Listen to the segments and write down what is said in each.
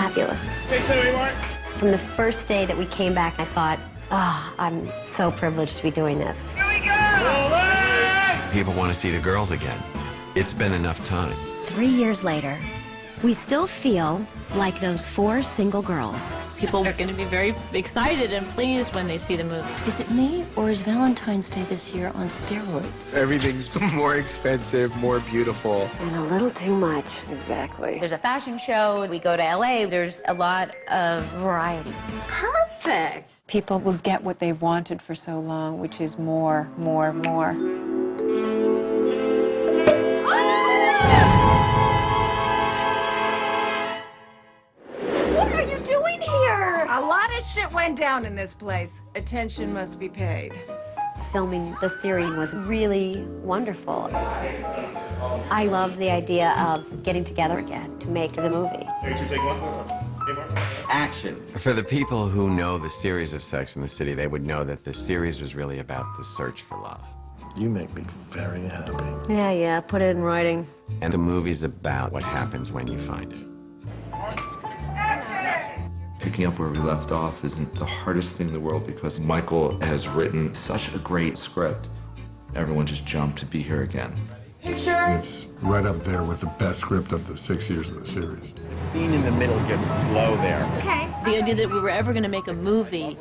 fabulous. Take two, Mark. From the first day that we came back, I thought, oh, I'm so privileged to be doing this. Here we go! People want to see the girls again. It's been enough time. 3 years later, we still feel like those 4 single girls. People are going to be very excited and pleased when they see the movie. Is it me, or is Valentine's Day this year on steroids? Everything's more expensive, more beautiful. And a little too much. Exactly. There's a fashion show. We go to LA. There's a lot of variety. Perfect. People will get what they've wanted for so long, which is more, more, more. What are you doing here? A lot of shit went down in this place. Attention must be paid. Filming the series was really wonderful. I love the idea of getting together again to make the movie. Here, two, take one. Action. For the people who know the series of Sex and the City, they would know that the series was really about the search for love. You make me very happy. Yeah, put it in writing. And the movie's about what happens when you find it. Picking up where we left off isn't the hardest thing in the world because Michael has written such a great script. Everyone just jumped to be here again. It's right up there with the best script of the 6 years of the series. The scene in the middle gets slow there. Okay. The idea that we were ever going to make a movie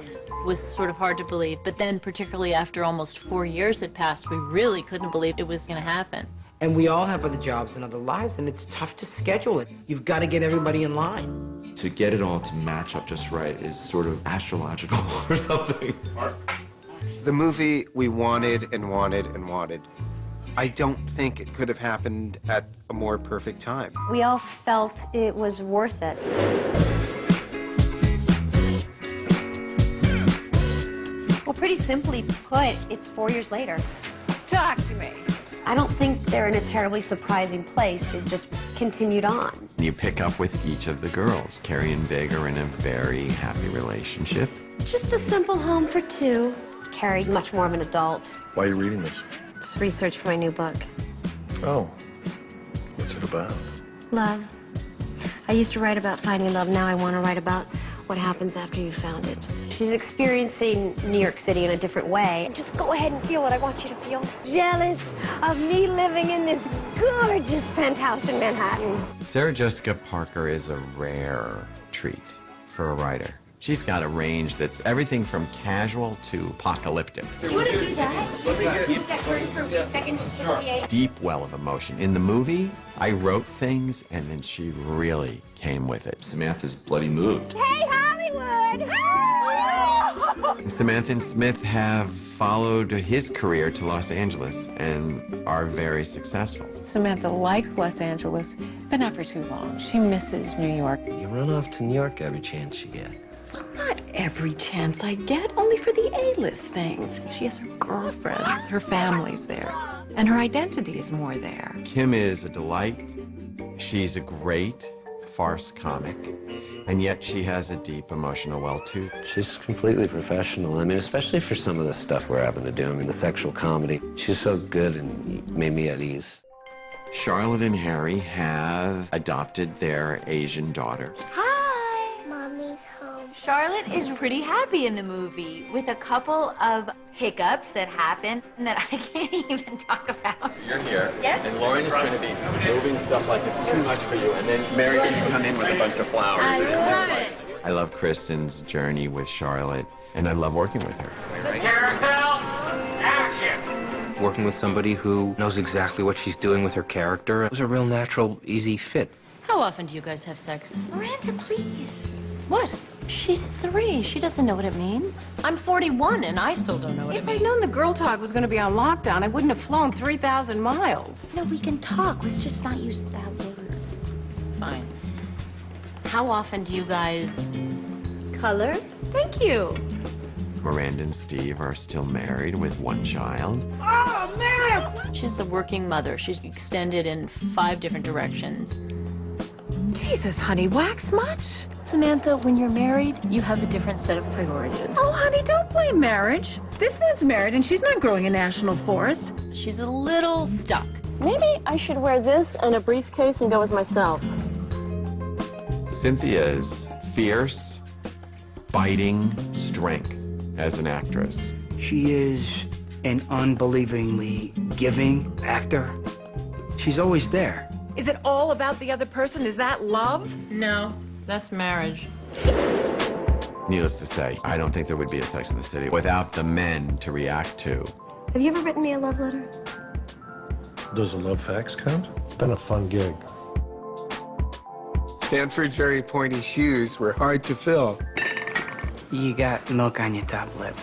was sort of hard to believe, but then particularly after almost 4 years had passed, we really couldn't believe it was going to happen. And we all have other jobs and other lives, and it's tough to schedule it. You've got to get everybody in line. To get it all to match up just right is sort of astrological or something. The movie we wanted and wanted and wanted. I don't think it could have happened at a more perfect time. We all felt it was worth it. Well, pretty simply put, it's 4 years later. Talk to me. I don't think they're in a terribly surprising place. They've just continued on. You pick up with each of the girls. Carrie and Vig are in a very happy relationship. Just a simple home for 2. Carrie's much more of an adult. Why are you reading this? It's research for my new book. Oh. What's it about? Love. I used to write about finding love. Now I want to write about what happens after you found it. She's experiencing New York City in a different way. Just go ahead and feel what I want you to feel. Jealous of me living in this gorgeous penthouse in Manhattan. Sarah Jessica Parker is a rare treat for a writer. She's got a range that's everything from casual to apocalyptic. You want to do that? Move that curtain for a second, just put the A. Deep well of emotion. In the movie, I wrote things and then she really came with it. Samantha's bloody moved. Hey, Hollywood! Samantha and Smith have followed his career to Los Angeles and are very successful. Samantha likes Los Angeles, but not for too long. She misses New York. You run off to New York every chance you get. Well, not every chance I get, only for the A-list things. She has her girlfriends, her family's there, and her identity is more there. Kim is a delight. She's a great farce comic, and yet she has a deep emotional well, too. She's completely professional. I mean, especially for some of the stuff we're having to do. I mean, the sexual comedy. She's so good and made me at ease. Charlotte and Harry have adopted their Asian daughter. Hi! Mommy's home. Charlotte is pretty happy in the movie with a couple of hiccups that happen that I can't even talk about. You're here, Yes. and Lauren is going to be moving stuff like it's too much for you, and then Mary's going to come in with a bunch of flowers. I and it's just love like- it. I love Kristen's journey with Charlotte, and I love working with her. Carousel, action! Working with somebody who knows exactly what she's doing with her character, it was a real natural, easy fit. How often do you guys have sex? Miranda, please. What? She's 3. She doesn't know what it means. I'm 41 and I still don't know what it If I'd means. known the Girl Talk was going to be on lockdown, I wouldn't have flown 3,000 miles. No, we can talk. Let's just not use that word. Fine. How often do you guys... Color? Thank you. Miranda and Steve are still married with 1 child. Oh, man! She's a working mother. She's extended in 5 different directions. Jesus, honey, wax much? Samantha, when you're married, you have a different set of priorities. Oh, honey, don't blame marriage. This man's married and she's not growing a national forest. She's a little stuck. Maybe I should wear this and a briefcase and go as myself. Cynthia's fierce, biting strength as an actress. She is an unbelievingly giving actor. She's always there. Is it all about the other person? Is that love? No, that's marriage. Needless to say, I don't think there would be a Sex and the City without the men to react to. Have you ever written me a love letter? Does a love fax count? It's been a fun gig. Stanford's very pointy shoes were hard to fill. You got milk on your top lip.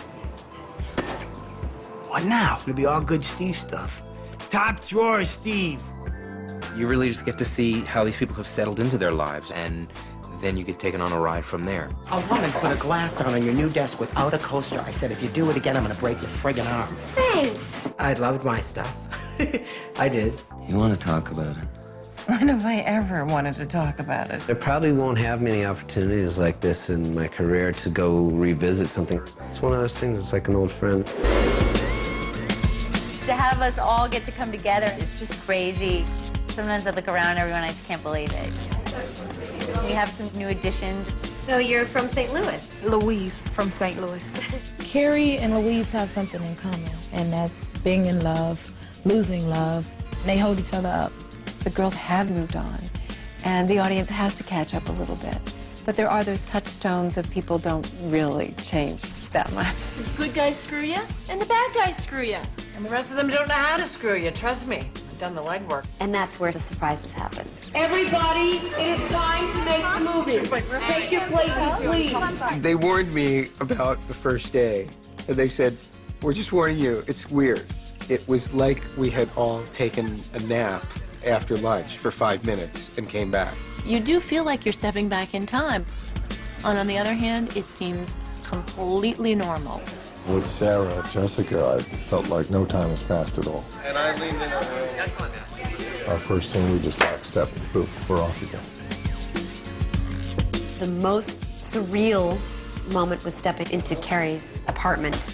What now? It'll be all good Steve stuff. Top drawer, Steve. You really just get to see how these people have settled into their lives, and then you get taken on a ride from there. A woman put a glass down on your new desk without a coaster. I said, if you do it again, I'm gonna break your friggin' arm. Thanks. I loved my stuff. I did. You want to talk about it? When have I ever wanted to talk about it? There probably won't have many opportunities like this in my career to go revisit something. It's one of those things, it's like an old friend. To have us all get to come together, it's just crazy. Sometimes I look around everyone, I just can't believe it. We have some new additions. So you're from St. Louis? Louise from St. Louis. Carrie and Louise have something in common, and that's being in love, losing love. They hold each other up. The girls have moved on, and the audience has to catch up a little bit. But there are those touchstones of people don't really change that much. The good guys screw you, and the bad guys screw you. And the rest of them don't know how to screw you, trust me. I've done the legwork. And that's where the surprises happen. Everybody, it is time to make the movie. Take your places, please. They warned me about the first day, and they said, we're just warning you, it's weird. It was like we had all taken a nap after lunch for 5 minutes and came back. You do feel like you're stepping back in time. And on the other hand, it seems completely normal. With Sarah, Jessica, I felt like no time has passed at all. And I leaned in on Our first scene, we just lockstep, boom, we're off again. The most surreal moment was stepping into Carrie's apartment.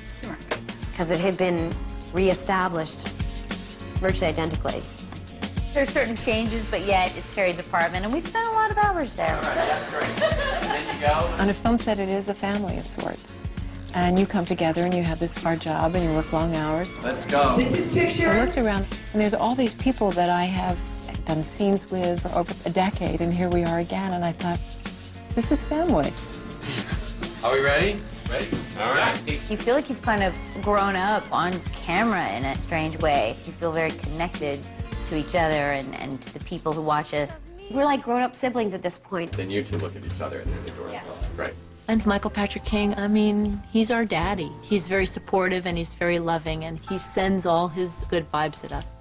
Because it had been reestablished virtually identically. There's certain changes, but yet it's Carrie's apartment, and we spent a lot of hours there. That's great. And then you go. On a film set, it is a family of sorts. And you come together and you have this hard job and you work long hours. Let's go. This is picture. I looked around and there's all these people that I have done scenes with for over a decade, and here we are again, and I thought, this is family. Are we ready? Ready? All right. You feel like you've kind of grown up on camera in a strange way. You feel very connected to each other and to the people who watch us. We're like grown-up siblings at this point. Then you two look at each other and then the door's closed. Great. And Michael Patrick King, I mean, he's our daddy. He's very supportive and he's very loving, and he sends all his good vibes at us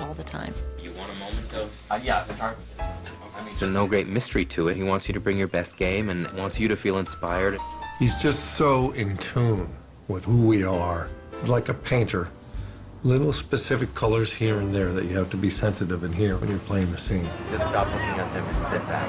all the time. You want a moment of... Yeah, start with it. There's no great mystery to it. He wants you to bring your best game and wants you to feel inspired. He's just so in tune with who we are, like a painter. Little specific colors here and there that you have to be sensitive in here when you're playing the scene. Just stop looking at them and sit back.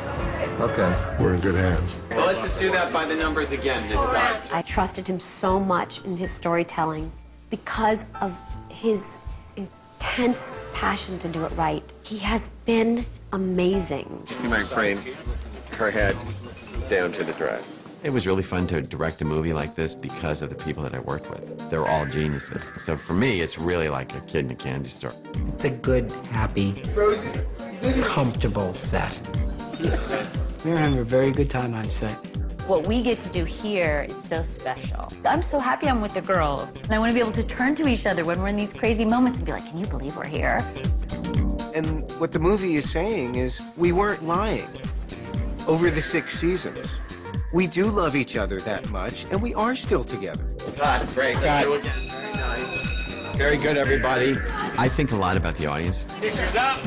Okay, we're in good hands. So let's just do that by the numbers again this side. I trusted him so much in his storytelling because of his intense passion to do it right. He has been amazing. See my frame? Her head down to the dress. It was really fun to direct a movie like this because of the people that I worked with. They're all geniuses. So for me, it's really like a kid in a candy store. It's a good, happy, comfortable set. We're having a very good time on set. What we get to do here is so special. I'm so happy I'm with the girls, and I want to be able to turn to each other when we're in these crazy moments and be like, can you believe we're here? And what the movie is saying is we weren't lying. Over the 6 seasons, we do love each other that much, and we are still together. God, great. Let's do it again. Very nice. Very good, everybody. I think a lot about the audience. Pictures up.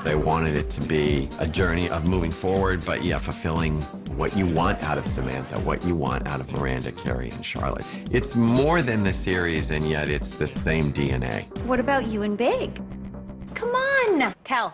They wanted it to be a journey of moving forward, but yeah, fulfilling what you want out of Samantha, what you want out of Miranda, Carrie, and Charlotte. It's more than the series, and yet it's the same DNA. What about you and Big? Come on, tell.